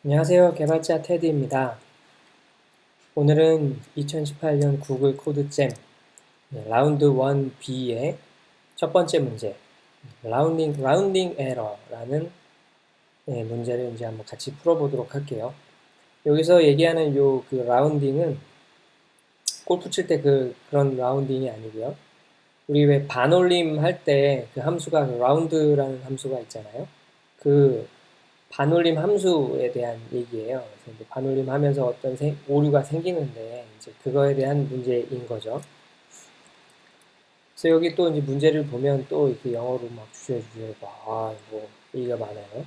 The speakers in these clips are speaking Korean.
안녕하세요. 개발자 테드입니다. 오늘은 2018년 구글 코드잼 라운드 1B의 첫 번째 문제 라운딩 에러라는 문제를 이제 한번 같이 풀어보도록 할게요. 여기서 얘기하는 그 라운딩은 골프 칠 때 그런 라운딩이 아니고요. 우리 왜 반올림 할 때 그 함수가 라운드라는 함수가 있잖아요. 그 반올림 함수에 대한 얘기예요. 그래서 이제 반올림 하면서 어떤 오류가 생기는데 이제 그거에 대한 문제인 거죠. 그래서 여기 또 이제 문제를 보면 또 이렇게 영어로 막 주저주저 뭐 얘기가 많아요.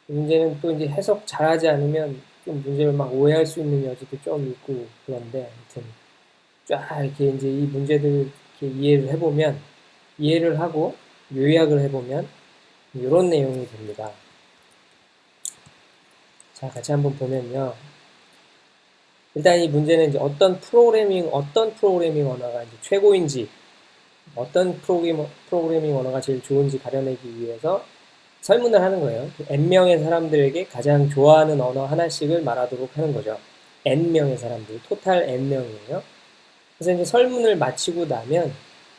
문제는 또 이제 해석 잘하지 않으면 좀 문제를 막 오해할 수 있는 여지도 좀 있고 그런데 아무튼 쫙 이렇게 이제 이 문제들 이렇게 이해를 하고 요약을 해보면 이런 내용이 됩니다. 자, 같이 한번 보면요. 일단 이 문제는 이제 어떤 프로그래밍 언어가 이제 최고인지, 어떤 프로그래밍 언어가 제일 좋은지 가려내기 위해서 설문을 하는 거예요. N명의 사람들에게 가장 좋아하는 언어 하나씩을 말하도록 하는 거죠. N명의 사람들, 토탈 N명이에요. 그래서 이제 설문을 마치고 나면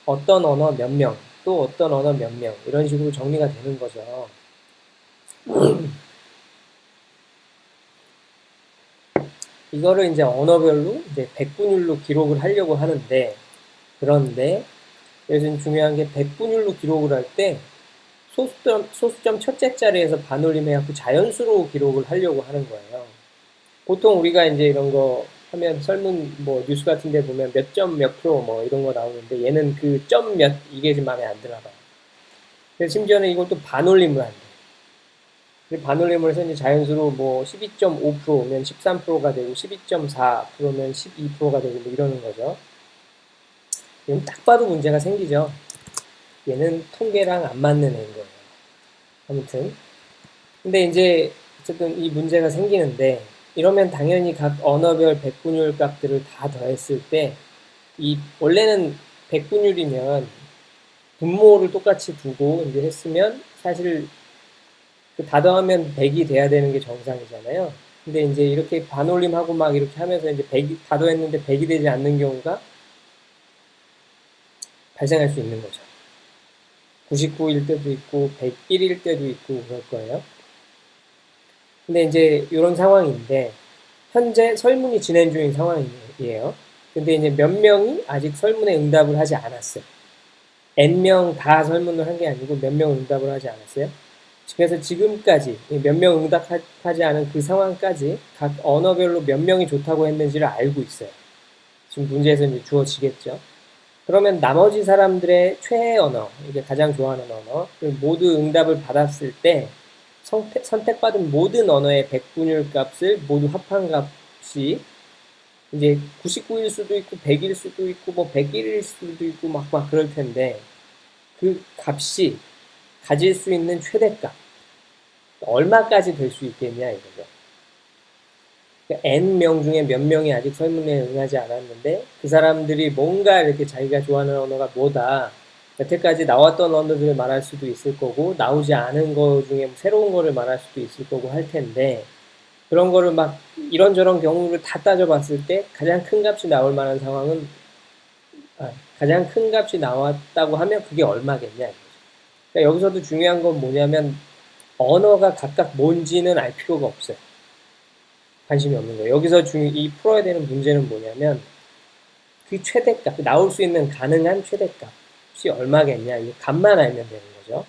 어떤 언어 몇 명, 또 어떤 언어 몇 명, 이런 식으로 정리가 되는 거죠. 이거를 이제 언어별로 이제 백분율로 기록을 하려고 하는데, 그런데 여기서 중요한 게 백분율로 기록을 할 때 소수점 첫째 자리에서 반올림해갖고 자연수로 기록을 하려고 하는 거예요. 보통 우리가 이제 이런 거 하면 설문 뭐 뉴스 같은 데 보면 몇 점 몇 프로 뭐 이런 거 나오는데 얘는 그 점 몇 이게 좀 마음에 안 드나 봐요. 그래서 심지어는 이걸 또 반올림을 한대. 반올림을 해서 이제 자연수로 뭐 12.5%면 13%가 되고 12.4%면 12%가 되고 뭐 이러는 거죠. 이건 딱 봐도 문제가 생기죠. 얘는 통계랑 안 맞는 애인 거예요. 아무튼. 근데 이제 어쨌든 이 문제가 생기는데 이러면 당연히 각 언어별 백분율 값들을 다 더했을 때 이 원래는 백분율이면 분모를 똑같이 두고 이제 했으면 사실 다 더하면 100이 돼야 되는 게 정상이잖아요. 근데 이제 이렇게 반올림하고 막 이렇게 하면서 이제 100이 다 더했는데 100이 되지 않는 경우가 발생할 수 있는 거죠. 99일 때도 있고 101일 때도 있고 그럴 거예요. 근데 이제 이런 상황인데 현재 설문이 진행 중인 상황이에요. 근데 이제 몇 명이 아직 설문에 응답을 하지 않았어요. N명 다 설문을 한 게 아니고 몇 명 응답을 하지 않았어요. 그래서 지금까지 몇 명 응답하지 않은 그 상황까지 각 언어별로 몇 명이 좋다고 했는지를 알고 있어요. 지금 문제에서 이제 주어지겠죠. 그러면 나머지 사람들의 최애 언어, 이게 가장 좋아하는 언어, 모두 응답을 받았을 때 선택받은 모든 언어의 백분율 값을 모두 합한 값이 이제 99일 수도 있고 100일 수도 있고 뭐 101일 수도 있고 막 그럴 텐데 그 값이 가질 수 있는 최대값 얼마까지 될 수 있겠냐 이거죠. 그러니까 N명 중에 몇 명이 아직 설문에 응하지 않았는데 그 사람들이 뭔가 이렇게 자기가 좋아하는 언어가 뭐다 여태까지 나왔던 언어들을 말할 수도 있을 거고 나오지 않은 거 중에 새로운 거를 말할 수도 있을 거고 할 텐데 그런 거를 막 이런저런 경우를 다 따져봤을 때 가장 큰 값이 나올 만한 상황은 가장 큰 값이 나왔다고 하면 그게 얼마겠냐 이거죠. 그러니까 여기서도 중요한 건 뭐냐면 언어가 각각 뭔지는 알 필요가 없어요. 관심이 없는 거예요. 여기서 이 풀어야 되는 문제는 뭐냐면 그 최대값, 나올 수 있는 가능한 최대값이 얼마겠냐 이 값만 알면 되는 거죠.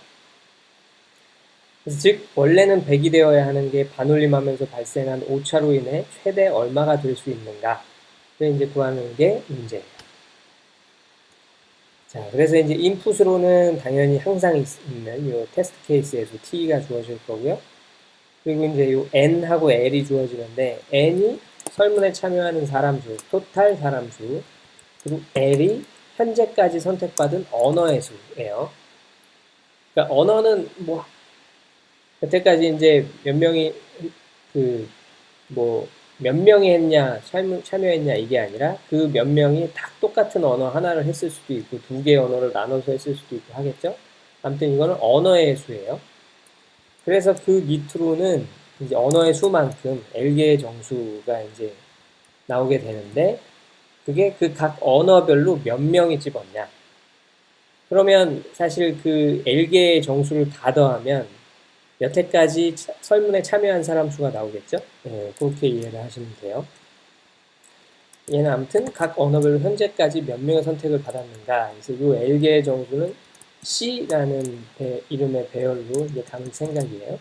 그래서 즉 원래는 100이 되어야 하는 게 반올림하면서 발생한 오차로 인해 최대 얼마가 될 수 있는가를 이제 구하는 게 문제예요. 자, 그래서 이제 인풋으로는 당연히 항상 있는 이 테스트 케이스에서 t가 주어질 거고요. 그리고 이제 이 n하고 l이 주어지는데 n이 설문에 참여하는 사람 수, 토탈 사람 수, 그리고 l이 현재까지 선택받은 언어의 수예요. 그러니까 언어는 뭐 여태까지 이제 몇 명이 몇 명이 했냐 참여했냐 이게 아니라 그 몇 명이 다 똑같은 언어 하나를 했을 수도 있고 두 개의 언어를 나눠서 했을 수도 있고 하겠죠. 아무튼 이거는 언어의 수예요. 그래서 그 밑으로는 이제 언어의 수만큼 L개의 정수가 이제 나오게 되는데, 그게 그 각 언어별로 몇 명이 집었냐. 그러면 사실 그 L개의 정수를 다 더하면 여태까지 설문에 참여한 사람 수가 나오겠죠? 네, 그렇게 이해를 하시면 돼요. 얘는 아무튼 각 언어별로 현재까지 몇 명의 선택을 받았는가. 그래서 이 L개의 정수는 C라는 이름의 배열로 이제 담을 생각이에요.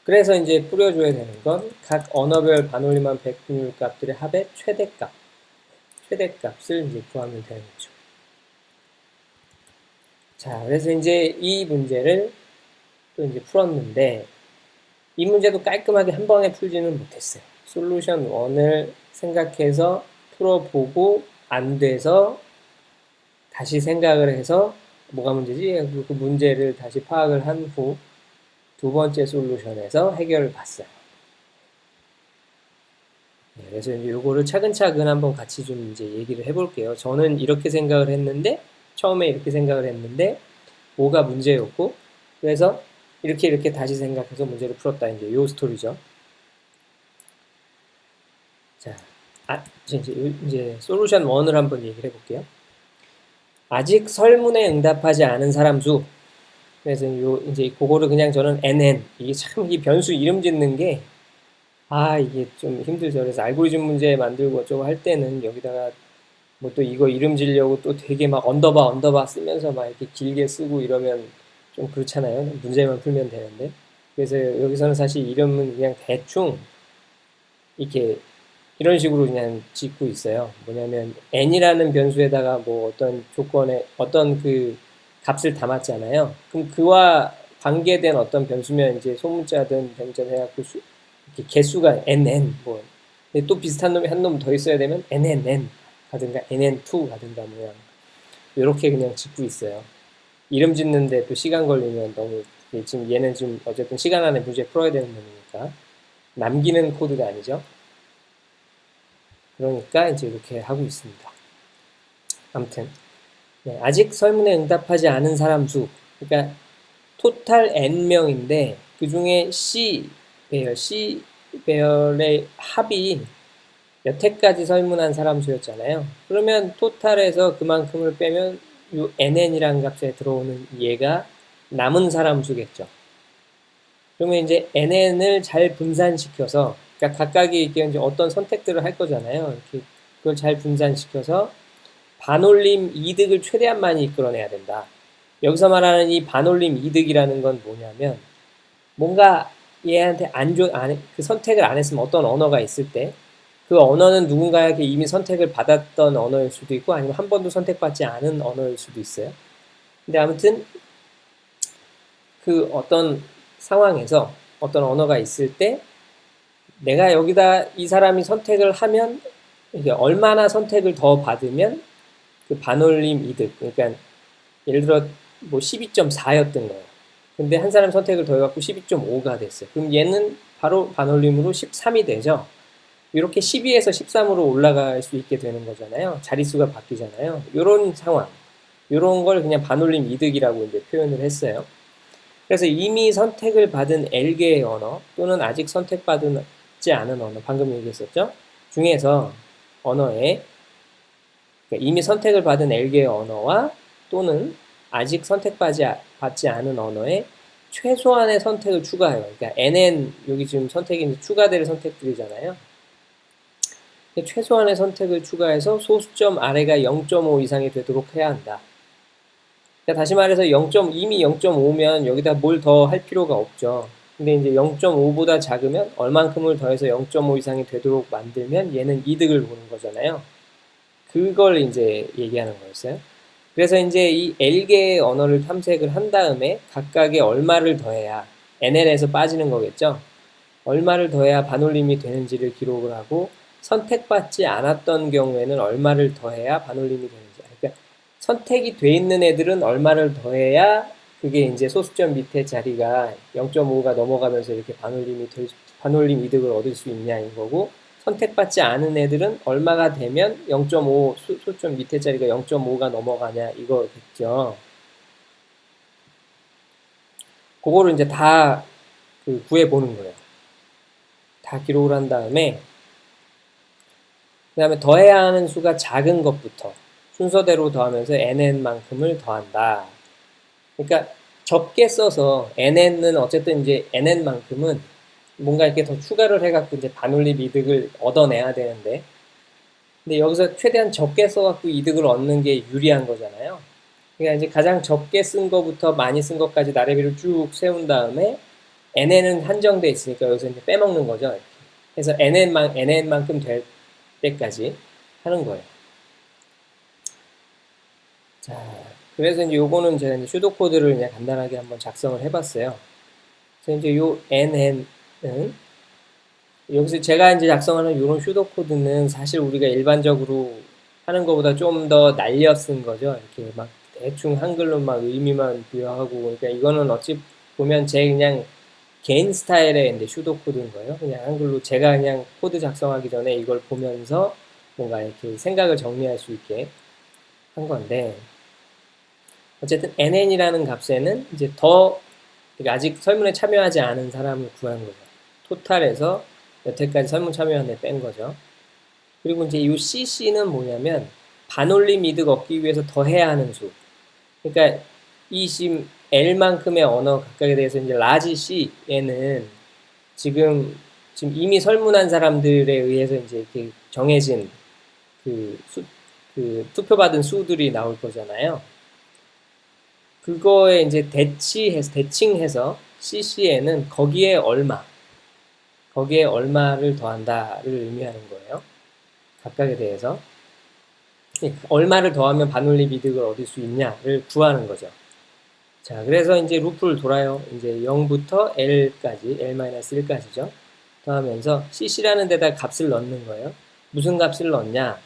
그래서 이제 뿌려줘야 되는 건 각 언어별 반올림한 백분율 값들의 합의 최대값을 이제 구하면 되는 거죠. 자, 그래서 이제 이 문제를 또 이제 풀었는데, 이 문제도 깔끔하게 한 번에 풀지는 못했어요. 솔루션 1을 생각해서 풀어보고 안 돼서 다시 생각을 해서 뭐가 문제지? 그 문제를 다시 파악을 한 후 두 번째 솔루션에서 해결을 봤어요. 네, 그래서 이제 요거를 차근차근 한번 같이 좀 이제 얘기를 해볼게요. 저는 이렇게 생각을 했는데, 처음에 이렇게 생각을 했는데, 뭐가 문제였고, 그래서 이렇게 다시 생각해서 문제를 풀었다. 이제 요 스토리죠. 자, 이제 솔루션 1을 한번 얘기를 해볼게요. 아직 설문에 응답하지 않은 사람 수. 그래서 이제 그거를 그냥 저는 NN. 이게 참 이 변수 이름 짓는 게, 이게 좀 힘들죠. 그래서 알고리즘 문제 만들고 어쩌고 할 때는 여기다가 뭐 또 이거 이름 지려고 또 되게 막 언더바 쓰면서 막 이렇게 길게 쓰고 이러면 좀 그렇잖아요. 문제만 풀면 되는데. 그래서 여기서는 사실 이름은 그냥 대충 이렇게 이런 식으로 그냥 짓고 있어요. 뭐냐면 n이라는 변수에다가 뭐 어떤 조건에 어떤 그 값을 담았잖아요. 그럼 그와 관계된 어떤 변수면 이제 소문자든 대문자든 해갖고 이렇게 개수가 nn 뭐 또 비슷한 놈이 한 놈 더 있어야 되면 nnn 가든가 nn2 가든가 뭐야 이렇게 그냥 짓고 있어요. 이름 짓는데 또 시간 걸리면 너무 지금 얘는 지금 어쨌든 시간 안에 문제 풀어야 되는 놈이니까 남기는 코드가 아니죠. 그러니까 이제 이렇게 하고 있습니다. 아무튼 네, 아직 설문에 응답하지 않은 사람 수, 그러니까 토탈 n명인데 그 중에 C 배열의 합이 여태까지 설문한 사람 수였잖아요. 그러면 토탈에서 그만큼을 빼면 이 nn이라는 값에 들어오는 얘가 남은 사람 수겠죠. 그러면 이제 nn을 잘 분산시켜서, 그러니까 각각이 이제 어떤 선택들을 할 거잖아요. 이렇게 그걸 잘 분산시켜서 반올림 이득을 최대한 많이 이끌어내야 된다. 여기서 말하는 이 반올림 이득이라는 건 뭐냐면, 뭔가 얘한테 그 선택을 안 했으면 어떤 언어가 있을 때, 그 언어는 누군가에게 이미 선택을 받았던 언어일 수도 있고, 아니면 한 번도 선택받지 않은 언어일 수도 있어요. 근데 아무튼, 그 어떤 상황에서 어떤 언어가 있을 때, 내가 여기다 이 사람이 선택을 하면, 이게 얼마나 선택을 더 받으면, 그 반올림 이득, 그러니까 예를 들어 뭐 12.4였던 거예요. 근데 한 사람 선택을 더 해갖고 12.5가 됐어요. 그럼 얘는 바로 반올림으로 13이 되죠. 이렇게 12에서 13으로 올라갈 수 있게 되는 거잖아요. 자릿수가 바뀌잖아요. 이런 상황, 이런 걸 그냥 반올림 이득이라고 이제 표현을 했어요. 그래서 이미 선택을 받은 L개의 언어 또는 아직 선택받지 않은 언어, 방금 얘기했었죠. 중에서 언어에 그러니까 이미 선택을 받은 L개의 언어와 또는 아직 선택받지 않은 언어에 최소한의 선택을 추가해요. 그러니까 NN, 여기 지금 선택이 추가될 선택들이잖아요. 최소한의 선택을 추가해서 소수점 아래가 0.5 이상이 되도록 해야 한다. 그러니까 다시 말해서 이미 0.5면 여기다 뭘 더 할 필요가 없죠. 근데 이제 0.5보다 작으면 얼만큼을 더해서 0.5 이상이 되도록 만들면 얘는 이득을 보는 거잖아요. 그걸 이제 얘기하는 거였어요. 그래서 이제 이 L개의 언어를 탐색을 한 다음에 각각의 얼마를 더해야 NN에서 빠지는 거겠죠. 얼마를 더해야 반올림이 되는지를 기록을 하고 선택받지 않았던 경우에는 얼마를 더해야 반올림이 되는지. 그러니까 선택이 돼 있는 애들은 얼마를 더해야 그게 이제 소수점 밑에 자리가 0.5가 넘어가면서 이렇게 반올림 이득을 얻을 수 있냐인 거고, 선택받지 않은 애들은 얼마가 되면 0.5 소수점 밑에 자리가 0.5가 넘어가냐 이거겠죠. 그거를 이제 다 구해 보는 거예요. 다 기록을 한 다음에 그 다음에 더해야 하는 수가 작은 것부터 순서대로 더하면서 NN만큼을 더한다. 그러니까 적게 써서 NN은 어쨌든 이제 NN만큼은 뭔가 이렇게 더 추가를 해갖고 이제 반올림 이득을 얻어내야 되는데, 근데 여기서 최대한 적게 써갖고 이득을 얻는 게 유리한 거잖아요. 그러니까 이제 가장 적게 쓴 거부터 많이 쓴 것까지 나래비를 쭉 세운 다음에 NN은 한정돼 있으니까 여기서 이제 빼먹는 거죠. 그래서 NN만큼 될 때까지 하는 거예요. 자, 그래서 이제 요거는 제가 이제 슈도 코드를 그냥 간단하게 한번 작성을 해봤어요. 그래서 이제 요 NN은 여기서 제가 이제 작성하는 이런 슈도 코드는 사실 우리가 일반적으로 하는 것보다 좀 더 날려 쓴 거죠. 이렇게 막 대충 한글로 막 의미만 부여하고, 그러니까 이거는 어찌 보면 제 그냥 개인 스타일의 이제 슈도 코드인 거예요. 그냥 한글로 제가 그냥 코드 작성하기 전에 이걸 보면서 뭔가 이렇게 생각을 정리할 수 있게 한 건데, 어쨌든 NN이라는 값에는 이제 그러니까 아직 설문에 참여하지 않은 사람을 구한 거죠. 토탈에서 여태까지 설문 참여한 애 뺀 거죠. 그리고 이제 이 CC는 뭐냐면 반올림 이득 얻기 위해서 더해야 하는 수. 그러니까 이 지금 L만큼의 언어 각각에 대해서 이제 라지 C에는 지금 이미 설문한 사람들에 의해서 이제 이렇게 정해진 그 투표받은 수들이 나올 거잖아요. 그거에 이제 대칭해서 CC에는 거기에 얼마를 더한다를 의미하는 거예요. 각각에 대해서. 얼마를 더하면 반올림 이득을 얻을 수 있냐를 구하는 거죠. 자, 그래서 이제 루프를 돌아요. 이제 0부터 L까지, L-1까지죠. 더하면서 CC라는 데다 값을 넣는 거예요. 무슨 값을 넣냐?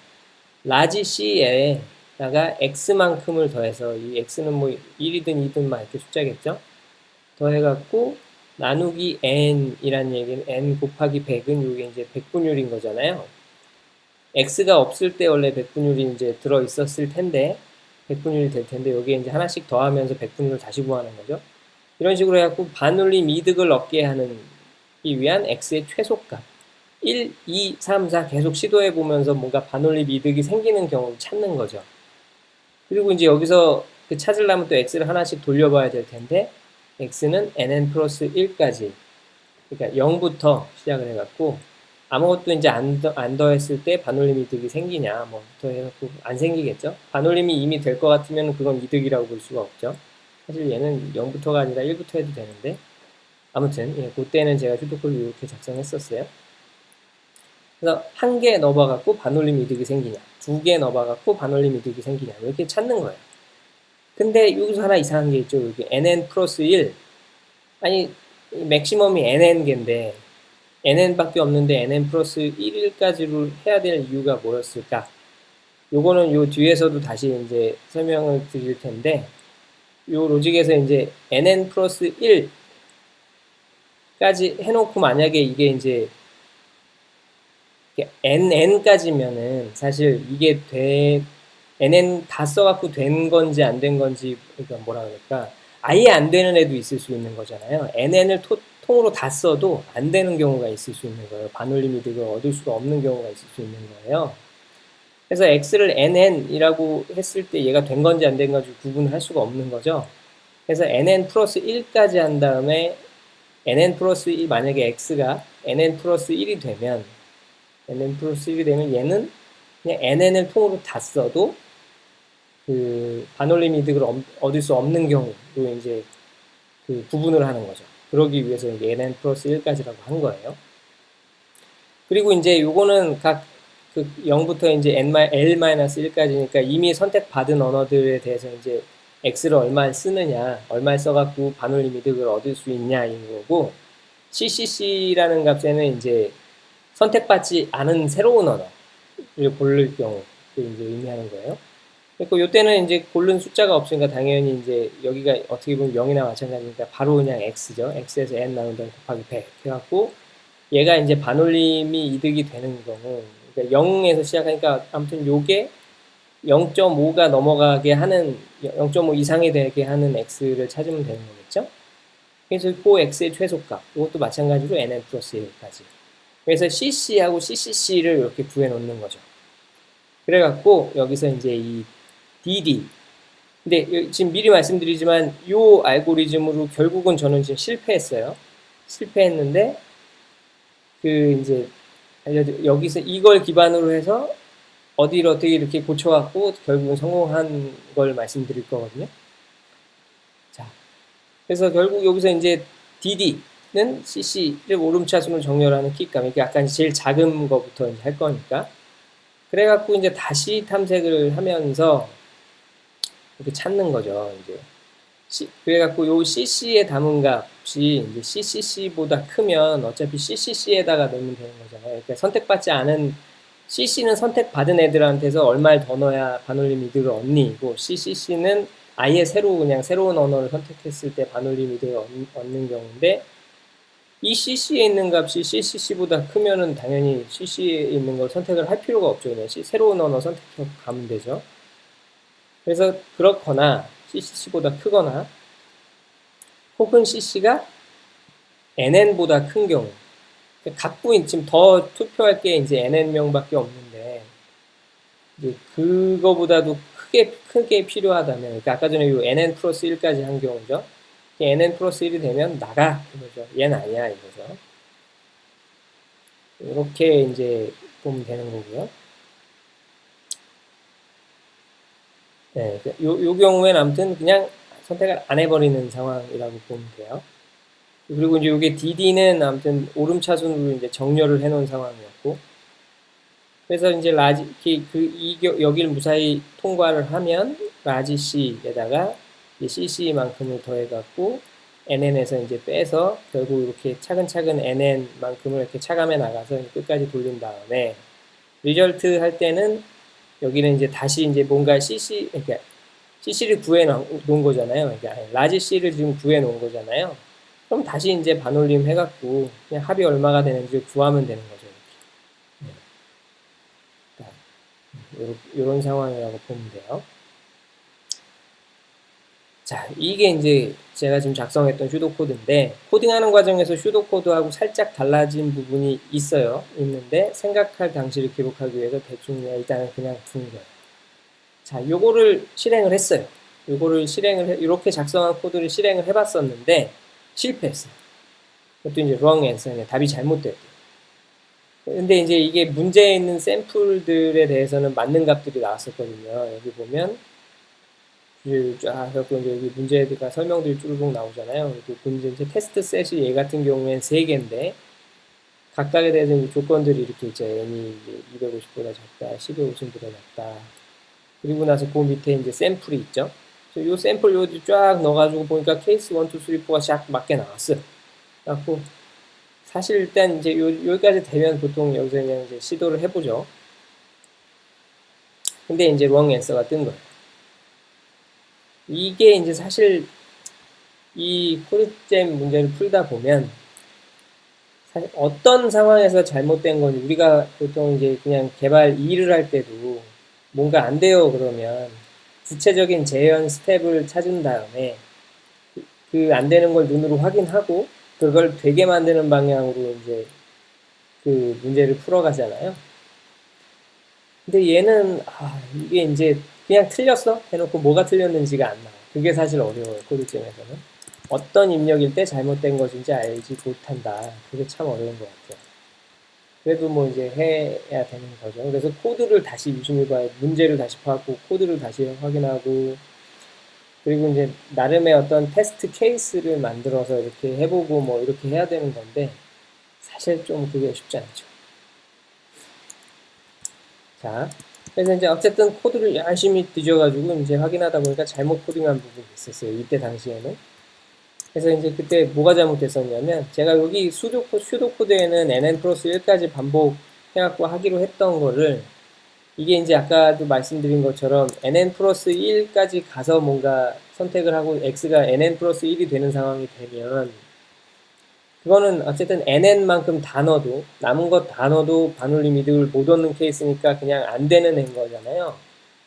라지 C에다가 X만큼을 더해서, 이 X는 뭐 1이든 2든 막 이렇게 숫자겠죠? 더해갖고, 나누기 N이란 얘기는 N 곱하기 100은 이게 이제 백분율인 거잖아요. X가 없을 때 원래 백분율이 이제 들어 있었을 텐데, 백분율이 될 텐데, 여기에 이제 하나씩 더하면서 백분율을 다시 구하는 거죠. 이런 식으로 해갖고 반올림 이득을 얻게 하는 이 위한 X의 최소값. 1, 2, 3, 4 계속 시도해 보면서 뭔가 반올림 이득이 생기는 경우를 찾는 거죠. 그리고 이제 여기서 찾으려면 또 X를 하나씩 돌려봐야 될 텐데, X는 NN 플러스 1까지. 그러니까 0부터 시작을 해갖고, 아무것도 이제 안 더했을 때 반올림 이득이 생기냐, 뭐부터 해갖고 안 생기겠죠? 반올림이 이미 될 것 같으면 그건 이득이라고 볼 수가 없죠. 사실 얘는 0부터가 아니라 1부터 해도 되는데, 아무튼, 예, 그때는 제가 휴대폰을 이렇게 작성했었어요. 그래서 한 개 넣어봐갖고 반올림 이득이 생기냐, 두 개 넣어봐갖고 반올림 이득이 생기냐, 이렇게 찾는 거예요. 근데 여기서 하나 이상한 게 있죠. 여기 NN 플러스 1. 아니, 맥시멈이 NN개인데, NN밖에 없는데 NN 플러스 1까지로 해야 될 이유가 뭐였을까? 요거는 요 뒤에서도 다시 이제 설명을 드릴 텐데, 요 로직에서 이제 NN 플러스 1까지 해놓고 만약에 이게 이제 NN까지면은 사실 이게 NN 다 써갖고 된 건지 안 된 건지, 그러니까 뭐라 그럴까, 아예 안 되는 애도 있을 수 있는 거잖아요. NN을 통으로 다 써도 안 되는 경우가 있을 수 있는 거예요. 반올림 이득을 얻을 수가 없는 경우가 있을 수 있는 거예요. 그래서 X를 NN이라고 했을 때 얘가 된 건지 안 된 건지 구분을 할 수가 없는 거죠. 그래서 NN 플러스 1까지 한 다음에 NN 플러스 1, 만약에 X가 NN 플러스 1이 되면 NN 플러스 1이 되면 얘는 그냥 NN을 통으로 다 써도 그 반올림 이득을 얻을 수 없는 경우로 이제 그 구분을 하는 거죠. 그러기 위해서 이제 NN 플러스 1까지라고 한 거예요. 그리고 이제 요거는 각 0부터 이제 L-1까지니까 이미 선택받은 언어들에 대해서 이제 X를 얼마 쓰느냐, 얼마 써갖고 반올림 이득을 얻을 수 있냐인 거고, CCC라는 값에는 이제 선택받지 않은 새로운 언어를 고를 경우 이제 의미하는 거예요. 그리고 요때는 이제 고른 숫자가 없으니까 당연히 이제 여기가 어떻게 보면 0이나 마찬가지니까 바로 그냥 X죠. X에서 N 나눈다 곱하기 100 해갖고 얘가 이제 반올림이 이득이 되는 경우, 그러니까 0에서 시작하니까 아무튼 요게 0.5가 넘어가게 하는, 0.5 이상이 되게 하는 X를 찾으면 되는 거겠죠? 그래서 그 x의 최소값, 이것도 마찬가지로 nn 플러스 1까지. 그래서 cc하고 ccc를 이렇게 구해 놓는 거죠. 그래갖고 여기서 이제 이 dd. 근데 지금 미리 말씀드리지만 이 알고리즘으로 결국은 저는 지금 실패했어요. 실패했는데 이제 여기서 이걸 기반으로 해서 어디를 어떻게 이렇게 고쳐갖고 결국은 성공한 걸 말씀드릴 거거든요. 자, 그래서 결국 여기서 이제 dd는 cc를 오름차순으로 정렬하는 키값, 이게 약간 제일 작은 거부터 이제 할 거니까. 그래갖고 이제 다시 탐색을 하면서 이렇게 찾는 거죠. 이제 그래갖고 요 cc의 담은 값이 이제 cc보다 크면 어차피 ccc에다가 넣으면 되는 거잖아요. 그러니까 선택받지 않은 cc는 선택받은 애들한테서 얼마를 더 넣어야 반올림 이득을 얻니고, cc는 아예 그냥 새로운 언어를 선택했을 때 반올림 이득을 얻는 경우인데, 이 cc에 있는 값이 cc보다 크면은 당연히 cc에 있는 걸 선택을 할 필요가 없죠. 그냥 새로운 언어 선택해 가면 되죠. 그래서 그렇거나 cc보다 크거나, 혹은 cc가 nn보다 큰 경우, 각부인 지금 더 투표할 게 이제 nn명밖에 없는데, 이제 그거보다도 크게 필요하다면, 그러니까 아까 전에 이 nn 플러스 1까지 한 경우죠. nn 플러스 1이 되면 나가 이거죠. 얘는 아니야 이거죠. 이렇게 이제 보면 되는 거고요. 네, 요 경우에는 아무튼 그냥 선택을 안 해버리는 상황이라고 보면 돼요. 그리고 이제 이게 dd는 아무튼 오름차순으로 이제 정렬을 해놓은 상황이었고, 그래서 이제 여기를 무사히 통과를 하면 라지 C에다가 CC만큼을 더해갖고 NN에서 이제 빼서 결국 이렇게 차근차근 NN만큼을 이렇게 차감해 나가서 끝까지 돌린 다음에 리절트 할 때는 여기는 이제 다시 이제 뭔가 그러니까 CC를 구해 놓은 거잖아요. 그러니까 라지 C를 지금 구해 놓은 거잖아요. 그럼 다시 이제 반올림 해갖고 그냥 합이 얼마가 되는지 구하면 되는 거죠. 이런 상황이라고 보면 돼요. 자, 이게 이제 제가 지금 작성했던 슈도 코드인데, 코딩하는 과정에서 슈도 코드하고 살짝 달라진 부분이 있는데 생각할 방식을 기록하기 위해서 대충 일단은 그냥 둔 거예요. 자, 요거를 실행을 했어요. 이렇게 작성한 코드를 실행을 해봤었는데 실패했어요. 그것도 이제 wrong answer, 답이 잘못됐대요. 근데 이제 이게 문제에 있는 샘플들에 대해서는 맞는 값들이 나왔었거든요. 여기 보면 쫙 해갖고 이제 여기 문제가 설명들이 쭈르륵 나오잖아요. 그리고 문제 이제 테스트 셋이 얘 같은 경우엔 3개인데 각각에 대해서 이제 조건들이 이렇게 있죠. n이 250보다 작다, 10의 50보다 작다. 그리고 나서 그 밑에 이제 샘플이 있죠. 요 샘플 요기 쫙 넣어가지고 보니까 케이스 1, 2, 3, 4가 쫙 맞게 나왔어요. 그래갖고 사실 일단 이제 여기까지 되면 보통 여기서 그냥 이제 시도를 해보죠. 근데 이제 wrong answer가 뜬 거예요. 이게 이제 사실 이 코드잼 문제를 풀다 보면 사실 어떤 상황에서 잘못된 건지, 우리가 보통 이제 그냥 개발 일을 할 때도 뭔가 안 돼요 그러면 구체적인 재현 스텝을 찾은 다음에 그 안 되는 걸 눈으로 확인하고 그걸 되게 만드는 방향으로 이제 그 문제를 풀어가잖아요. 근데 얘는 이게 이제 그냥 틀렸어 해놓고 뭐가 틀렸는지가 안 나와. 그게 사실 어려워요. 코드잼에서는 어떤 입력일 때 잘못된 것인지 알지 못한다. 그게 참 어려운 것 같아요. 그래도 뭐 이제 해야 되는 거죠. 그래서 코드를 다시 유심히 봐야, 문제를 다시 파고 코드를 다시 확인하고, 그리고 이제 나름의 어떤 테스트 케이스를 만들어서 이렇게 해보고 뭐 이렇게 해야 되는 건데 사실 좀 그게 쉽지 않죠. 자, 그래서 이제 어쨌든 코드를 열심히 뒤져가지고 이제 확인하다 보니까 잘못 코딩한 부분이 있었어요. 이때 당시에는. 그래서 이제 그때 뭐가 잘못됐었냐면, 제가 여기 슈도 코드에는 nn 플러스 1까지 반복해갖고 하기로 했던 거를, 이게 이제 아까도 말씀드린 것처럼 nn 플러스 1까지 가서 뭔가 선택을 하고 x가 nn 플러스 1이 되는 상황이 되면 그거는 어쨌든 nn만큼 다 넣어도 남은 것 다 넣어도 반올림 이득을 못 얻는 케이스니까 그냥 안 되는 앤 거잖아요.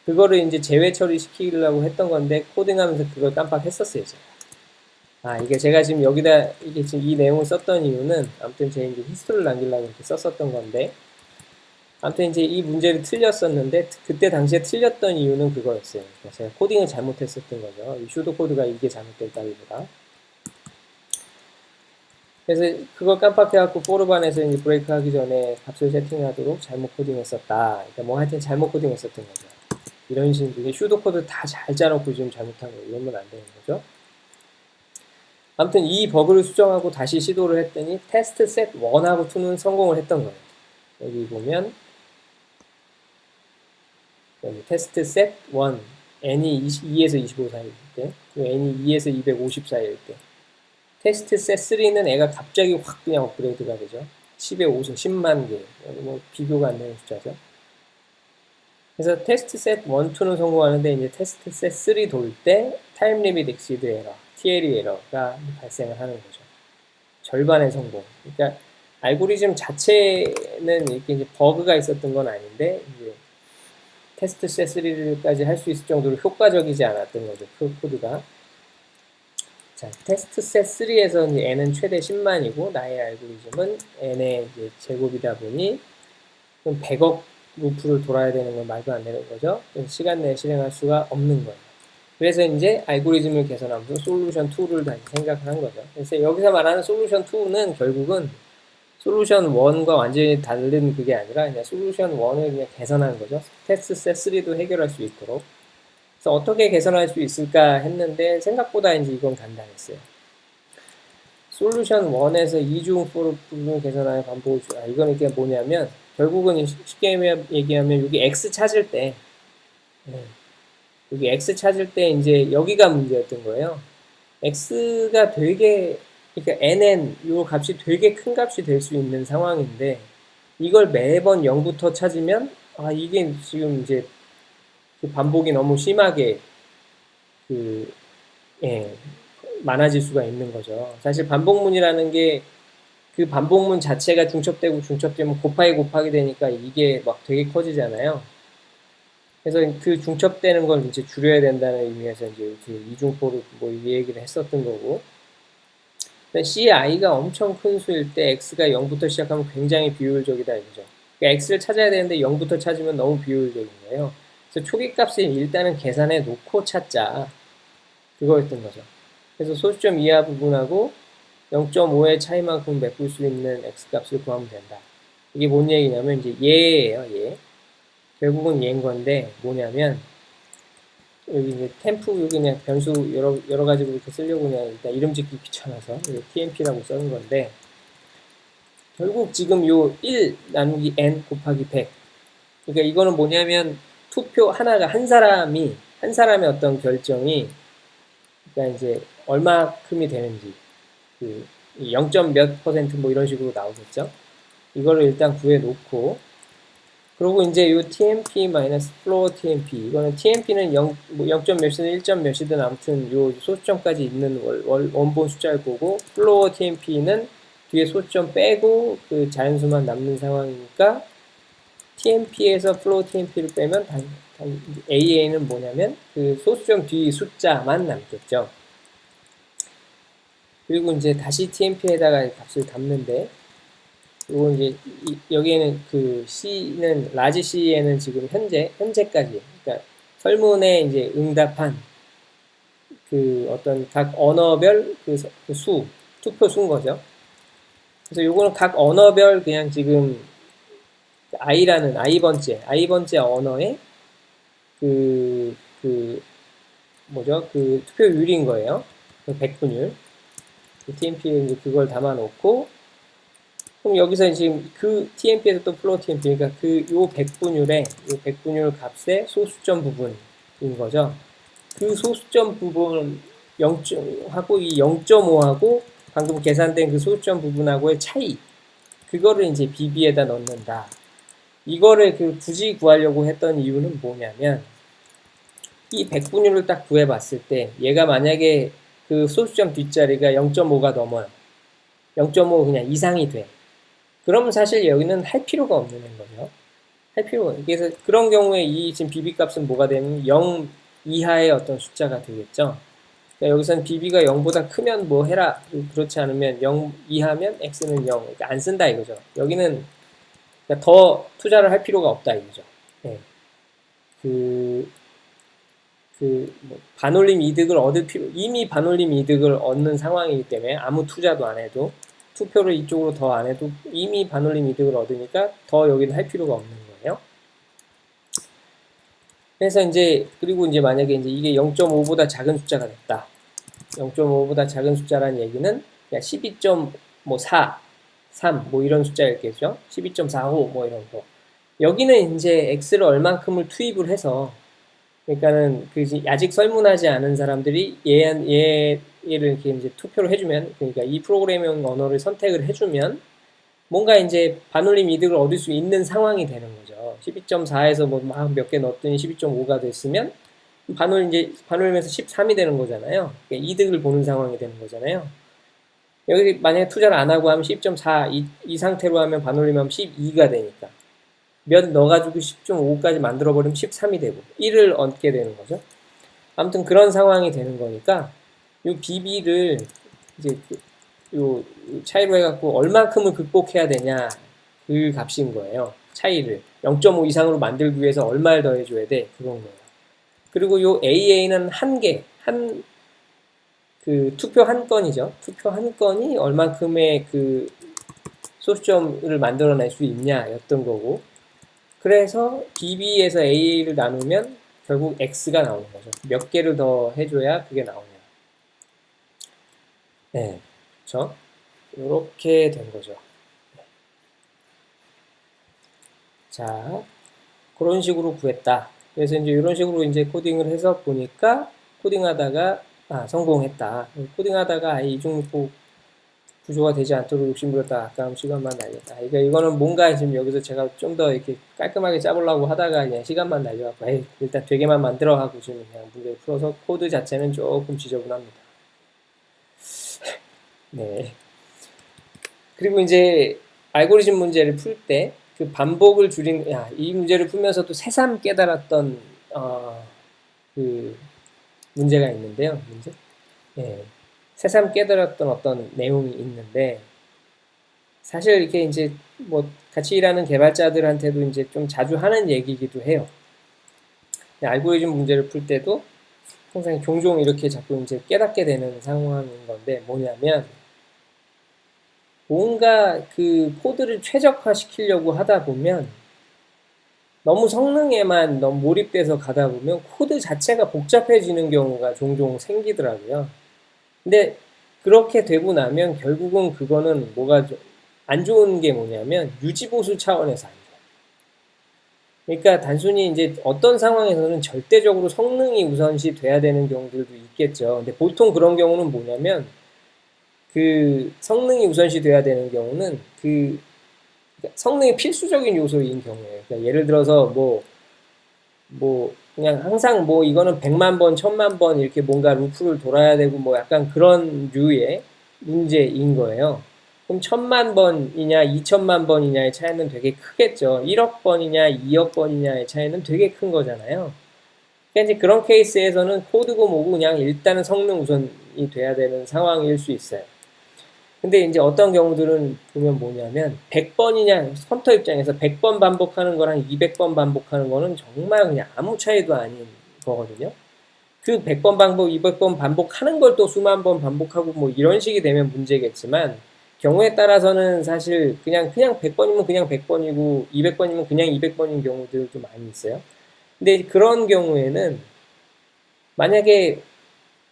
그거를 이제 제외 처리 시키려고 했던 건데 코딩하면서 그걸 깜빡했었어요, 제가. 이게 제가 지금 여기다 이게 지금 이 내용을 썼던 이유는 아무튼 제가 이제 히스토리를 남기려고 이렇게 썼었던 건데 아무튼 이제 이 문제를 틀렸었는데 그때 당시에 틀렸던 이유는 그거였어요. 그러니까 제가 코딩을 잘못했었던 거죠. 이 슈도 코드가 이게 잘못됐다기보다. 그래서 그걸 깜빡해갖고 포르반에서 이제 브레이크 하기 전에 값을 세팅하도록 잘못 코딩했었다. 그러니까 뭐 하여튼 잘못 코딩했었던 거죠. 이런 식으로 슈도 코드 다 잘 짜놓고 지금 잘못한 거 이러면 안 되는 거죠. 아무튼 이 버그를 수정하고 다시 시도를 했더니 테스트 셋 1하고 2는 성공을 했던 거예요. 여기 보면 여기 테스트 셋 1, n이 2에서 25 사이일 때, n이 2에서 250 사이일 때, 테스트 셋 3는 애가 갑자기 확 그냥 업그레이드가 되죠. 10의 5승, 10만 개. 뭐 비교가 안 되는 숫자죠. 그래서 테스트 셋 1, 2는 성공하는데 이제 테스트 셋 3 돌 때 타임 리밋 엑시드 에러, TLE 에러가 발생을 하는 거죠. 절반의 성공. 그러니까 알고리즘 자체는 이렇게 이제 버그가 있었던 건 아닌데 이제 테스트 셋 3까지 할 수 있을 정도로 효과적이지 않았던 거죠. 그 코드가. 자, 테스트 셋 3에서 이제 n은 최대 10만이고 나의 알고리즘은 n의 이제 제곱이다 보니 100억 루프를 돌아야 되는 건 말도 안 되는 거죠. 그래서 시간 내에 실행할 수가 없는 거예요. 그래서 이제 알고리즘을 개선하면서 솔루션 2를 다시 생각을 한 거죠. 그래서 여기서 말하는 솔루션 2는 결국은 솔루션 1과 완전히 다른 그게 아니라 그냥 솔루션 1을 그냥 개선한 거죠. 테스트 셋 3도 해결할 수 있도록. 그래서 어떻게 개선할 수 있을까 했는데 생각보다 이제 이건 간단했어요. 솔루션 1에서 이중 부분 개선하여 반복을 이건 이게 뭐냐면 결국은 쉽게 얘기하면 여기 x 찾을 때 여기 x 찾을 때 이제 여기가 문제였던 거예요. x가 되게 그러니까 nn 요 값이 되게 큰 값이 될 수 있는 상황인데 이걸 매번 0부터 찾으면 이게 지금 이제 그 반복이 너무 심하게 많아질 수가 있는 거죠. 사실 반복문이라는 게 그 반복문 자체가 중첩되고 중첩되면 곱하기 되니까 이게 막 되게 커지잖아요. 그래서 그 중첩되는 걸 이제 줄여야 된다는 의미에서 이제 이렇게 이중포를 뭐 이 얘기를 했었던 거고. CI가 엄청 큰 수일 때 X가 0부터 시작하면 굉장히 비효율적이다 이거죠. 그러니까 X를 찾아야 되는데 0부터 찾으면 너무 비효율적인 거예요. 그래서 초기 값을 일단은 계산해 놓고 찾자. 그거였던 거죠. 그래서 소수점 이하 부분하고 0.5의 차이만큼 메꿀 수 있는 X값을 구하면 된다. 이게 뭔 얘기냐면 이제 얘예요, 얘. 결국은 얘인 건데 뭐냐면 여기 이제 템프 여기 그냥 변수 여러 가지로 이렇게 쓰려고 그냥 일단 이름 짓기 귀찮아서 TMP라고 써는 건데 결국 지금 요 1 나누기 n 곱하기 100 그러니까 이거는 뭐냐면 투표 하나가 한 사람의 어떤 결정이 그러니까 이제 얼마큼이 되는지 그 0. 몇 퍼센트 뭐 이런 식으로 나오겠죠. 이거를 일단 구해 놓고 그리고 이제 요 TMP 마이너스 플로어 TMP 이거는 TMP는 0, 뭐 0. 몇이든 1. 몇이든 아무튼 요 소수점까지 있는 원본 숫자일 거고 플로어 TMP는 뒤에 소수점 빼고 그 자연수만 남는 상황이니까 TMP에서 플로어 TMP를 빼면 AA는 뭐냐면 그 소수점 뒤 숫자만 남겠죠. 그리고 이제 다시 TMP에다가 값을 담는데 그리고 이제 여기에는 그 C는 라지 C에는 지금 현재까지 그러니까 설문에 이제 응답한 그 어떤 각 언어별 그 투표 수인 거죠. 그래서 요거는 각 언어별 그냥 지금 I번째 언어의 뭐죠? 그 투표율인 거예요. 그 100분율. 그 TMP에 이제 그걸 담아놓고 그럼 여기서 지금 그 TMP에서 또 플로어 TMP, 그러니까 요 100분율 값의 소수점 부분인 거죠. 그 소수점 부분 0.하고 이 0.5하고 방금 계산된 그 소수점 부분하고의 차이, 그거를 이제 BB에다 넣는다. 이거를 굳이 구하려고 했던 이유는 뭐냐면, 이 100분율을 딱 구해봤을 때, 얘가 만약에 그 소수점 뒷자리가 0.5가 넘어요. 0.5 그냥 이상이 돼. 그러면 사실 여기는 할 필요가 없는 거죠. 할 필요가 없는. 그래서 그런 경우에 이 지금 BB 값은 뭐가 되면 0 이하의 어떤 숫자가 되겠죠. 그러니까 여기서는 BB가 0보다 크면 뭐 해라. 그렇지 않으면 0 이하면 X는 0. 그러니까 안 쓴다 이거죠. 여기는 그러니까 더 투자를 할 필요가 없다 이거죠. 네. 뭐 반올림 이득을 얻을 이미 반올림 이득을 얻는 상황이기 때문에 아무 투자도 안 해도 투표를 이쪽으로 더 안 해도 이미 반올림 이득을 얻으니까 더 여기는 할 필요가 없는 거예요. 그래서 이제 그리고 이제 만약에 이제 이게 0.5보다 작은 숫자가 됐다. 0.5보다 작은 숫자라는 얘기는 12.4, 3 뭐 이런 숫자였겠죠. 12.45 뭐 이런 거. 여기는 이제 x를 얼만큼을 투입을 해서 그러니까는 그 아직 설문하지 않은 사람들이 얘를 이렇게 이제 투표를 해주면 그러니까 이 프로그래밍 언어를 선택을 해주면 뭔가 이제 반올림 이득을 얻을 수 있는 상황이 되는 거죠. 12.4에서 뭐 막 몇 개 넣었더니 12.5가 됐으면 반올림에서 13이 되는 거잖아요. 그러니까 이득을 보는 상황이 되는 거잖아요. 여기 만약에 투자를 안 하고 하면 10.4 이 상태로 하면 반올림하면 12가 되니까 몇 넣어가지고 10.5까지 만들어버리면 13이 되고 1을 얻게 되는 거죠. 아무튼 그런 상황이 되는 거니까 이 BB를 이제 요 차이로 해갖고 얼만큼을 극복해야 되냐 그 값인 거예요. 차이를 0.5 이상으로 만들기 위해서 얼마를 더해줘야 돼 그런 거예요. 그리고 요 AA는 그 투표 한 건이죠. 투표 한 건이 얼만큼의 그 소수점을 만들어낼 수 있냐였던 거고. 그래서 BB에서 AA를 나누면 결국 X가 나오는 거죠. 몇 개를 더 해줘야 그게 나오냐. 네, 그렇죠. 이렇게 된 거죠. 자, 그런 식으로 구했다. 그래서 이제 이런 식으로 이제 코딩을 해서 보니까 코딩하다가 성공했다. 코딩하다가 이중립보 구조가 되지 않도록 욕심부렸다. 아까운 시간만 날렸다. 그러니까 이거는 뭔가 지금 여기서 제가 좀 더 이렇게 깔끔하게 짜보려고 하다가 그냥 시간만 날려갖고 일단 되게만 만들어 하고 지금 그냥 문제를 풀어서 코드 자체는 조금 지저분합니다. 네. 그리고 이제 알고리즘 문제를 풀 때 그 반복을 줄인 이 문제를 풀면서도 새삼 깨달았던 그 문제가 있는데요. 문제? 예. 새삼 깨달았던 어떤 내용이 있는데 사실 이렇게 이제 뭐 같이 일하는 개발자들한테도 이제 좀 자주 하는 얘기이기도 해요. 알고리즘 문제를 풀 때도 항상 종종 이렇게 자꾸 이제 깨닫게 되는 상황인 건데 뭐냐면 뭔가 그 코드를 최적화시키려고 하다 보면 너무 성능에만 너무 몰입돼서 가다 보면 코드 자체가 복잡해지는 경우가 종종 생기더라고요. 근데 그렇게 되고 나면 결국은 그거는 뭐가 안 좋은 게 뭐냐면 유지보수 차원에서 안 돼요. 그러니까 단순히 이제 어떤 상황에서는 절대적으로 성능이 우선시 돼야 되는 경우들도 있겠죠. 근데 보통 그런 경우는 뭐냐면 그 성능이 우선시 돼야 되는 경우는 그러니까 성능이 필수적인 요소인 경우예요. 그러니까 예를 들어서 뭐 그냥 항상 뭐 이거는 100만 번, 1000만 번 이렇게 뭔가 루프를 돌아야 되고 뭐 약간 그런 류의 문제인 거예요. 그럼 1000만 번이냐 2000만 번이냐의 차이는 되게 크겠죠. 1억 번이냐 2억 번이냐의 차이는 되게 큰 거잖아요. 그러니까 이제 그런 케이스에서는 코드고 뭐고 그냥 일단은 성능 우선이 돼야 되는 상황일 수 있어요. 근데 이제 어떤 경우들은 보면 뭐냐면 100번이냐 컴퓨터 입장에서 100번 반복하는 거랑 200번 반복하는 거는 정말 그냥 아무 차이도 아닌 거거든요. 그 100번 반복, 200번 반복하는 걸 또 수만 번 반복하고 뭐 이런 식이 되면 문제겠지만 경우에 따라서는 사실 그냥 100번이면 그냥 100번이고 200번이면 그냥 200번인 경우들도 많이 있어요. 근데 그런 경우에는 만약에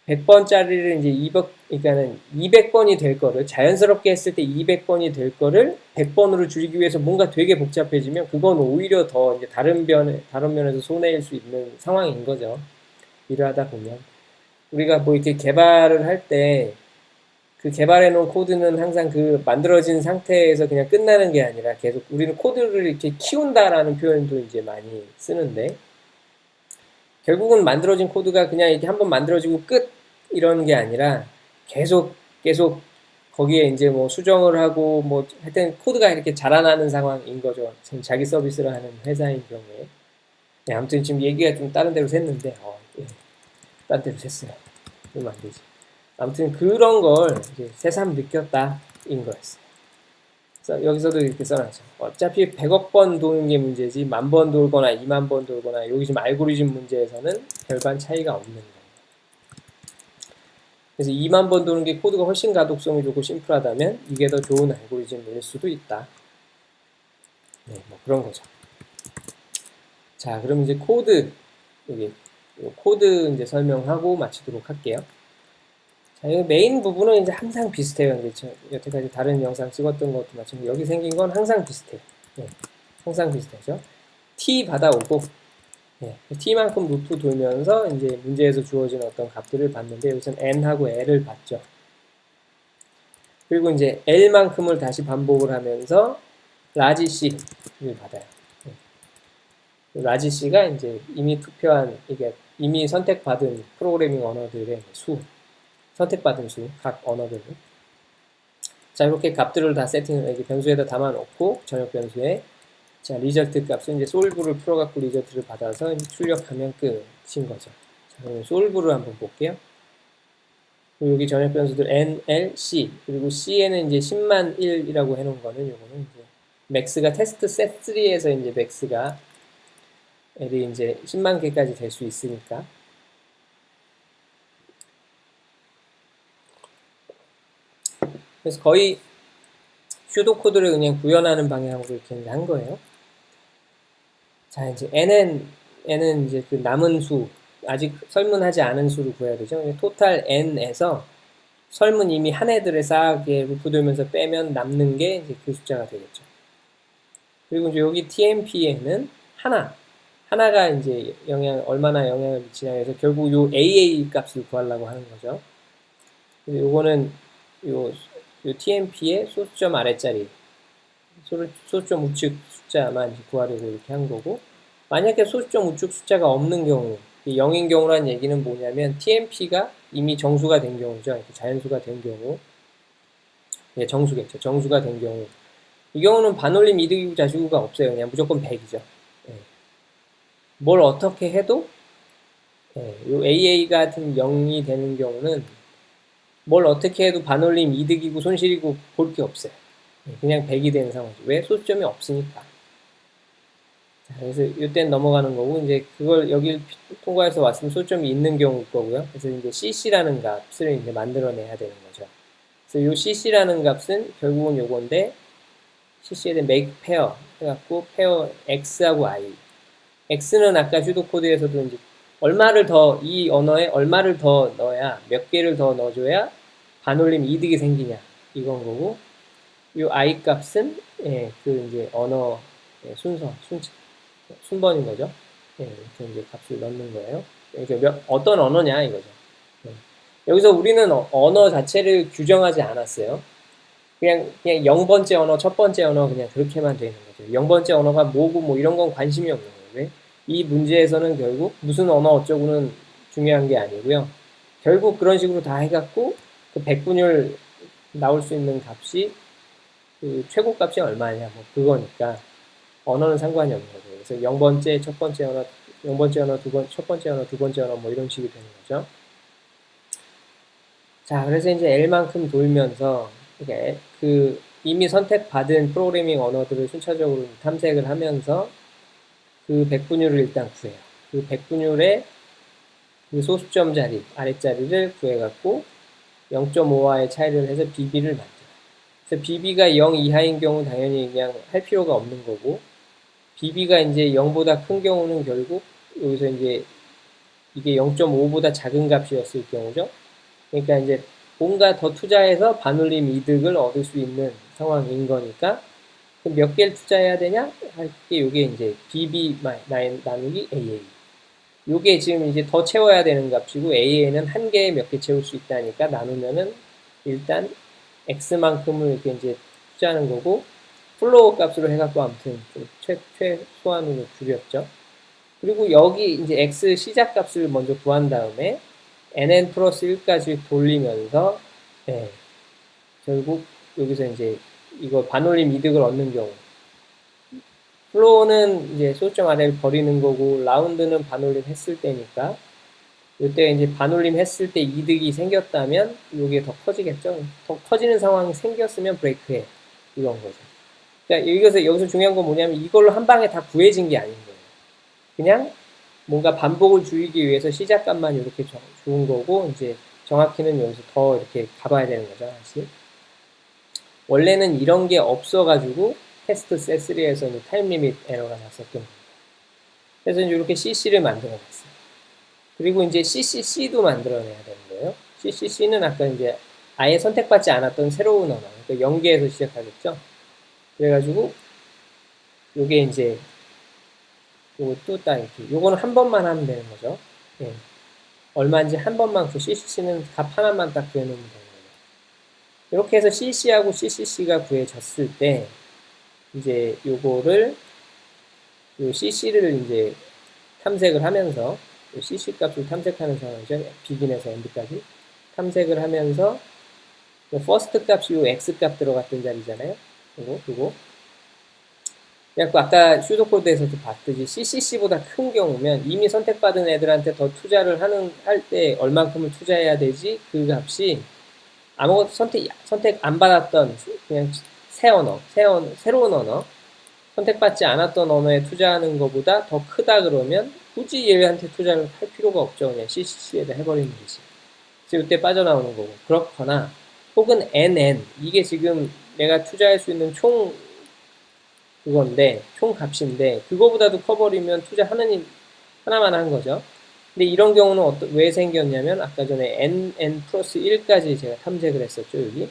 100번짜리를 이제 그러니까는 200번이 될 거를 자연스럽게 했을 때 200번이 될 거를 100번으로 줄이기 위해서 뭔가 되게 복잡해지면 그건 오히려 더 이제 다른 면에서 손해일 수 있는 상황인 거죠. 일을 하다 보면 우리가 뭐 이렇게 개발을 할 때 그 개발해 놓은 코드는 항상 그 만들어진 상태에서 그냥 끝나는 게 아니라 계속 우리는 코드를 이렇게 키운다라는 표현도 이제 많이 쓰는데 결국은 만들어진 코드가 그냥 이렇게 한번 만들어지고 끝 이런 게 아니라 계속 거기에 이제 뭐 수정을 하고 뭐 하여튼 코드가 이렇게 자라나는 상황인 거죠. 지금 자기 서비스를 하는 회사인 경우에. 네, 아무튼 지금 얘기가 좀 다른 데로 샜는데 예, 다른 데로 샜어요. 그러면 안 되지. 아무튼 그런 걸 이제 새삼 느꼈다인 거였어요. 그래서 여기서도 이렇게 써놨죠. 어차피 100억 번 도는 게 문제지 10,000번 돌거나 20,000번 돌거나 여기 지금 알고리즘 문제에서는 별반 차이가 없는 거예요. 그래서 20,000번 도는 게 코드가 훨씬 가독성이 좋고 심플하다면 이게 더 좋은 알고리즘일 수도 있다. 네, 뭐 그런 거죠. 자, 그럼 이제 코드 여기 코드 이제 설명하고 마치도록 할게요. 자, 이 메인 부분은 이제 항상 비슷해요. 이제 여태까지 다른 영상 찍었던 것도 마찬가지로 여기 생긴 건 항상 비슷해요. 네, 항상 비슷하죠. t 받아오고 네, t만큼 루프 돌면서 이제 문제에서 주어진 어떤 값들을 봤는데 여기서는 n하고 l을 봤죠. 그리고 이제 l만큼을 다시 반복을 하면서 라지 c를 받아요. 네. 라지 c가 이제 이미 투표한 이게 이미 선택받은 프로그래밍 언어들의 수, 선택받은 수, 각 언어들을. 자, 이렇게 값들을 다 세팅을 여기 변수에다 담아놓고 전역 변수에 자, 리절트 값은 이제 솔브를 풀어갖고 리절트를 받아서 이제 출력하면 끝인 거죠. 자, 그럼 솔브를 한번 볼게요. 그리고 여기 전역 변수들 N, L, C 그리고 C에는 이제 10만 1이라고 해놓은 거는 요거는 이제 맥스가 테스트 셋 3에서 이제 맥스가 L이 이제 10만 개까지 될 수 있으니까. 그래서 거의 슈도 코드를 그냥 구현하는 방향으로 이렇게 이제 한 거예요. 자, 이제 n은 이제 그 남은 수, 아직 설문하지 않은 수를 구해야 되죠. 토탈 n에서 설문 이미 한 해들에 쌓게 루프 돌면서 빼면 남는 게 이제 그 숫자가 되겠죠. 그리고 이제 여기 tmp에는 하나가 이제 얼마나 영향을 미치냐 해서 결국 요 AA 값을 구하려고 하는 거죠. 근데 요거는 요 tmp의 소수점 아래짜리, 소수점 우측 숫자만 구하려고 이렇게 한 거고, 만약에 소수점 우측 숫자가 없는 경우, 0인 경우라는 얘기는 뭐냐면 tmp가 이미 정수가 된 경우죠. 자연수가 된 경우, 예, 정수겠죠. 정수가 된 경우, 이 경우는 반올림 이득이고 자시구가 없어요. 그냥 무조건 100이죠. 예. 뭘 어떻게 해도 예, 요 AA 같은 0이 되는 경우는 뭘 어떻게 해도 반올림 이득이고 손실이고 볼 게 없어요. 예, 그냥 100이 되는 상황이죠. 왜? 소수점이 없으니까. 자, 그래서 이때는 넘어가는 거고 이제 그걸 여기 통과해서 왔으면 소수점이 있는 경우일 거고요. 그래서 이제 CC라는 값을 이제 만들어내야 되는 거죠. 그래서 요 CC라는 값은 결국은 요건데 CC에 대한 make pair 해갖고 pair X하고 I. X는 아까 슈도 코드에서도 이제 이 언어에 얼마를 더 넣어야 몇 개를 더 넣어줘야 반올림 이득이 생기냐 이건 거고 이 I 값은 예, 그 이제 언어 예, 순번인 거죠. 예, 이렇게 이제 값을 넣는 거예요. 그러니까 어떤 언어냐 이거죠. 예. 여기서 우리는 언어 자체를 규정하지 않았어요. 그냥 0번째 언어, 첫 번째 언어 그냥 그렇게만 되는 거죠. 0번째 언어가 뭐고 뭐 이런 건 관심이 없는 거예요. 왜? 이 문제에서는 결국 무슨 언어 어쩌고는 중요한 게 아니고요. 결국 그런 식으로 다 해갖고 그 백분율 나올 수 있는 값이 그 최고 값이 얼마냐 뭐 그거니까 언어는 상관이 없는 거죠. 그래서 0번째, 첫 번째 언어, 0번째 언어, 첫 번째 언어, 두 번째 언어 뭐 이런 식이 되는 거죠. 자, 그래서 이제 L만큼 돌면서 그 이미 선택받은 프로그래밍 언어들을 순차적으로 탐색을 하면서 그 백분율을 일단 구해요. 그 백분율의 그 소수점 자리, 아랫자리를 구해갖고 0.5와의 차이를 해서 BB를 만들어요. 그래서 BB가 0 이하인 경우 당연히 그냥 할 필요가 없는 거고, BB가 이제 0보다 큰 경우는 결국 여기서 이제 이게 0.5보다 작은 값이었을 경우죠. 그러니까 이제 뭔가 더 투자해서 반올림 이득을 얻을 수 있는 상황인 거니까 몇 개를 투자해야 되냐? 할 게 요게 이제 BB 나누기 AA. 요게 지금 이제 더 채워야 되는 값이고 AA는 한 개에 몇 개 채울 수 있다니까 나누면은 일단 X만큼을 이렇게 이제 투자하는 거고 플로우 값으로 해갖고 아무튼 좀 최소한으로 줄였죠. 그리고 여기 이제 X 시작 값을 먼저 구한 다음에 nn 플러스 1까지 돌리면서 예, 결국 여기서 이제 이거 반올림 이득을 얻는 경우 플로우는 이제 소수점 아래를 버리는 거고 라운드는 반올림 했을 때니까 이때 이제 반올림 했을 때 이득이 생겼다면 이게 더 커지겠죠. 더 커지는 상황이 생겼으면 브레이크해. 이런 거죠. 그러니까 여기서 중요한 건 뭐냐면 이걸로 한 방에 다 구해진 게 아닌 거예요. 그냥 뭔가 반복을 줄이기 위해서 시작값만 이렇게 좋은 거고 이제 정확히는 여기서 더 이렇게 가봐야 되는 거죠. 사실. 원래는 이런 게 없어가지고 테스트 셋3에서는 타임 리밋 에러가 났었던 겁니다. 그래서 이렇게 CC를 만들어 놨어요. 그리고 이제 CCC도 만들어내야 되는 거예요. CCC는 아까 이제 아예 선택받지 않았던 새로운 언어, 그러니까 연계에서 시작하겠죠. 그래가지고 요게 이제 요것도 딱 이렇게 요거는 한 번만 하면 되는 거죠. 예. 얼마인지 한 번만 그 CCC는 값 하나만 딱 구해놓으면 되는 거예요. 이렇게 해서 CC하고 CCC가 구해졌을 때 이제 요거를 요 CC를 이제 탐색을 하면서 CC 값을 탐색하는 상황이죠. 비긴에서 엔드까지 탐색을 하면서 퍼스트 값이 요 X 값 들어갔던 자리잖아요. 요거. 그래갖고 아까 슈도코드에서도 봤듯이 CCC보다 큰 경우면 이미 선택받은 애들한테 더 투자를 할 때 얼만큼을 투자해야 되지 그 값이 아무것도 선택 안 받았던 그냥 새로운 언어 선택받지 않았던 언어에 투자하는 것보다 더 크다 그러면 굳이 얘한테 투자를 할 필요가 없죠. 그냥 CCC에다 해버리는 거지. 그래서 이때 빠져나오는 거고. 그렇거나 혹은 NN 이게 지금 내가 투자할 수 있는 총 그건데 총 값인데 그거보다도 커버리면 하나만 한 거죠. 근데 이런 경우는 왜 생겼냐면 아까 전에 NN 플러스 1까지 제가 탐색을 했었죠. 여기.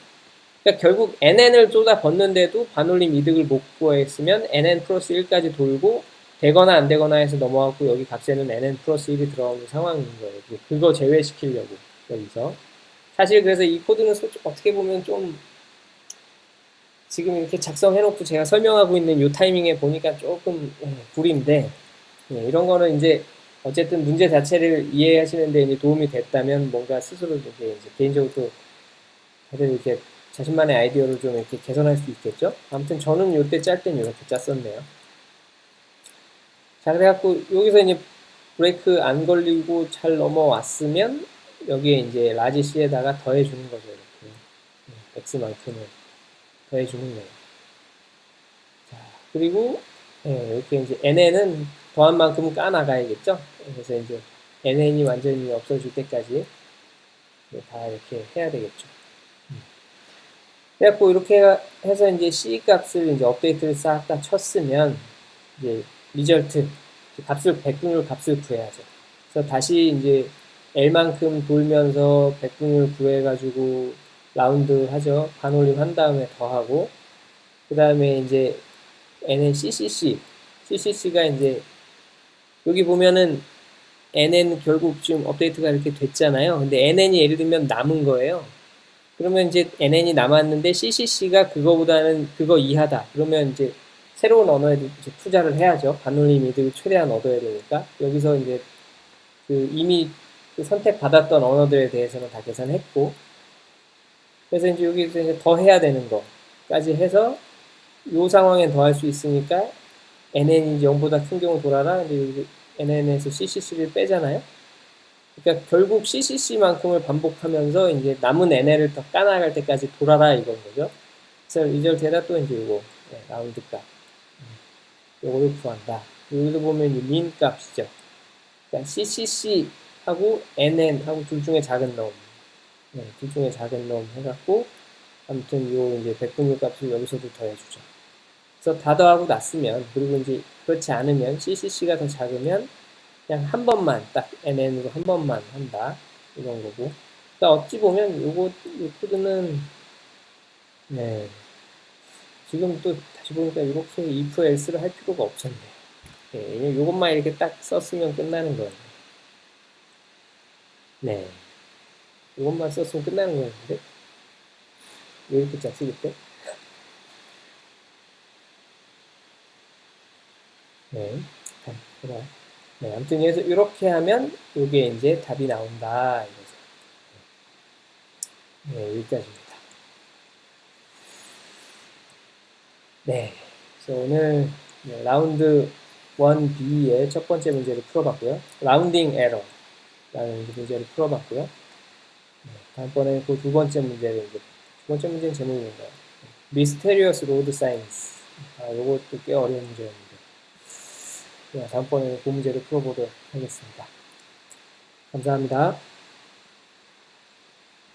그러니까 결국 NN을 쏟아 붓는데도 반올림 이득을 못 구했으면 NN 플러스 1까지 돌고 되거나 안 되거나 해서 넘어갔고 여기 값에는 NN 플러스 1이 들어오는 상황인 거예요. 그거 제외시키려고 여기서. 사실 그래서 이 코드는 어떻게 보면 좀 지금 이렇게 작성해놓고 제가 설명하고 있는 이 타이밍에 보니까 조금 구린데 이런 거는 이제 어쨌든 문제 자체를 이해하시는데 이제 도움이 됐다면 뭔가 스스로 이제 개인적으로 또 다들 이렇게 자신만의 아이디어를 좀 이렇게 개선할 수 있겠죠? 아무튼 저는 요때 짤 땐 이렇게 짰었네요. 자, 그래갖고 여기서 이제 브레이크 안 걸리고 잘 넘어왔으면 여기에 이제 라지 C에다가 더해주는 거죠. 이렇게. X만큼을 더해주는 거예요. 자, 그리고 이렇게 이제 NN은 더한 만큼은 까나가야겠죠? 그래서 이제 NN이 완전히 없어질 때까지 다 이렇게 해야 되겠죠. 그래갖고 이렇게 해서 이제 C 값을 이제 업데이트를 싹 다 쳤으면 이제 리절트 백분율 값을 구해야죠. 그래서 다시 이제 L만큼 돌면서 백분율 구해가지고 라운드 하죠. 반올림 한 다음에 더하고 그 다음에 이제 NN CCC가 이제 여기 보면은 NN 결국 지금 업데이트가 이렇게 됐잖아요. 근데 NN이 예를 들면 남은 거예요. 그러면 이제 NN이 남았는데 CCC가 그거보다는 그거 이하다. 그러면 이제 새로운 언어에도 이제 투자를 해야죠. 반올림 이득을 최대한 얻어야 되니까. 여기서 이제 이미 선택받았던 언어들에 대해서는 다 계산했고. 그래서 이제 여기서 이제 더 해야 되는 거까지 해서 이 상황엔 더 할 수 있으니까 NN이 0보다 큰 경우 돌아라. 근데 여기 NN에서 CCC를 빼잖아요. 그러니까 결국 CCC만큼을 반복하면서 이제 남은 NL을 더 까나갈 때까지 돌아라 이건 거죠. 그래서 리절트에다 또 이제 이거 라운드 값 요거를 구한다. 여기도 보면 이 민 값이죠. 그러니까 CCC하고 NN하고 둘 중에 작은 놈, 둘 중에 작은 놈 해갖고 아무튼 요 이제 백분율 값을 여기서도 더해주죠. 그래서 다 더하고 났으면 그리고 이제 그렇지 않으면 CCC가 더 작으면 그냥 한 번만 딱 NN으로 한 번만 한다 이런 거고. 그러니까 어찌 보면 이 코드는 지금 또 다시 보니까 이렇게 if else를 할 필요가 없었네. 이것만 이렇게 딱 썼으면 끝나는 거예요. 이것만 썼으면 끝나는 거였는데 왜 이렇게 짰지 그때? 그래. 아무튼 이렇게 하면 이게 이제 답이 나온다 이거죠. 여기까지입니다. 그래서 오늘 라운드 1B의 첫 번째 문제를 풀어봤고요. 라운딩 에러. 라는 문제를 풀어봤고요. 네, 다음번에 그 두 번째 문제를 두 번째 문제는 제목이 뭔가요? Mysterious Road Signs. 요것도 꽤 어려운 문제였는데. 네, 다음번에 그 문제를 풀어보도록 하겠습니다. 감사합니다.